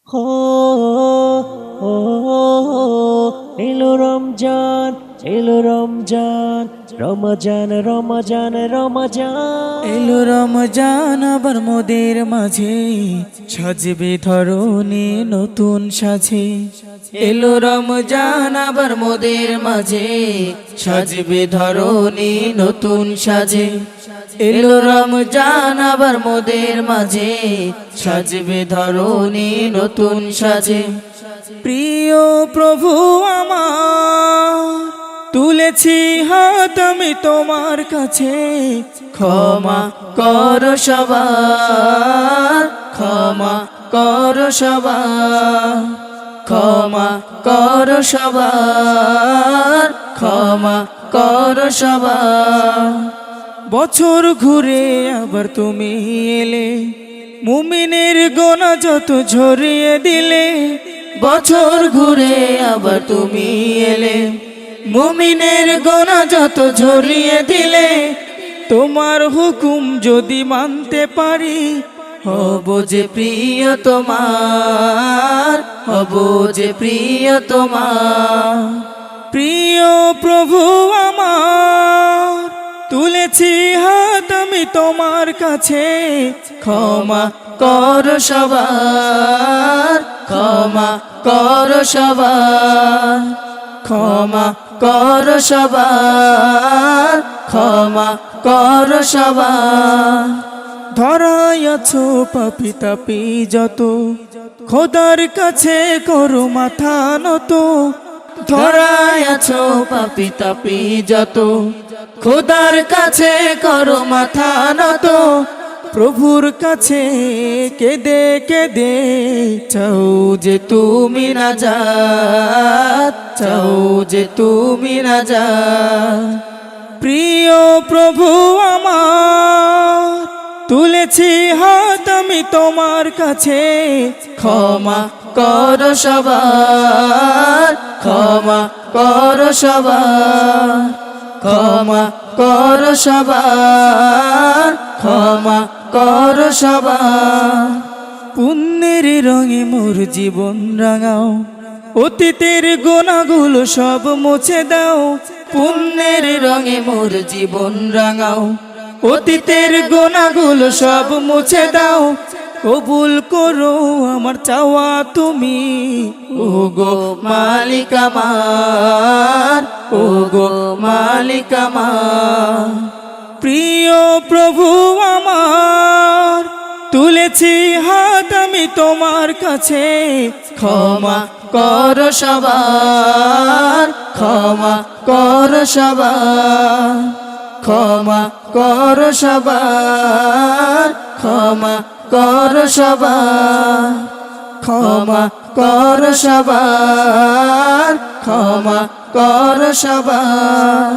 হো ও এলো রমজান, এলো রমজান, রমজান রমজান রমজান। এলো রমজান আবার মোদের মাঝে, সাজবে ধরণী নতুন সাজে। এলো রমজান আবার মোদের মাঝে, সাজবে ধরণী নতুন সাজে। এলো রমজান আবার মোদের মাঝে, সাজবে ধরণী নতুন সাজে। প্রিয় প্রভু আমার, তুলেছি হাত আমি তোমার কাছে, ক্ষমা করো সবার, ক্ষমা করো সবার, ক্ষমা করো সবার, ক্ষমা করো সবার। বছর ঘুরে আবার তুমি এলে, মুমিনের গোনা যত ঝরিয়ে দিলে। বছর ঘুরে আবার তুমি এলে, মুমিনের গোনা যত ঝরিয়ে দিলে। তোমার হুকুম যদি মানতে পারি, হব যে প্রিয় তোমার, হব যে প্রিয় তোমার। প্রিয় প্রভু আমার, তুলেছি হাত আমি তোমার কাছে, ক্ষমা করো সবার, ক্ষমা করো সবার, ক্ষমা করো সবার, ক্ষমা করো সবার। ধরাই আছো পাপি তাপি যত, খোদার কাছে করো মাথা নত। ধরাই আছো পাপি তাপি যত, খোদার কাছে করো মাথা নত। প্রভুর কাছে কেঁদে কেঁদে চাও যে তুমি নাজাত, চাও যে তুমি নাজাত। প্রিয় প্রভু আমার, তুলেছি হাত আমি তোমার কাছে, ক্ষমা করো সবার, ক্ষমা করো সবার, ক্ষমা করো সবার, ক্ষমা করো সবার। পুণ্যের রঙে মোর জীবন রাঙাও, অতীতের গোনাগুলো সব মুছে দাও। পুণ্যের রঙে মোর জীবন রাঙাও, অতীতের গোনাগুলো সব মুছে দাও। কবুল করো আমার চাওয়া তুমি, ও গো মালিক আমার, ও গো মালিক আমার। প্রিয় প্রভু আমার, তুলেছি হাত আমি তোমার কাছে, ক্ষমা করো সবার, ক্ষমা করো সবার, ক্ষমা করো সবার, ক্ষমা করো সবার, ক্ষমা করো সবার, ক্ষমা করো সবার,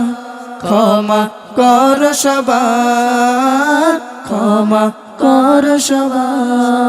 ক্ষমা করো সবার, ক্ষমা করো সবার।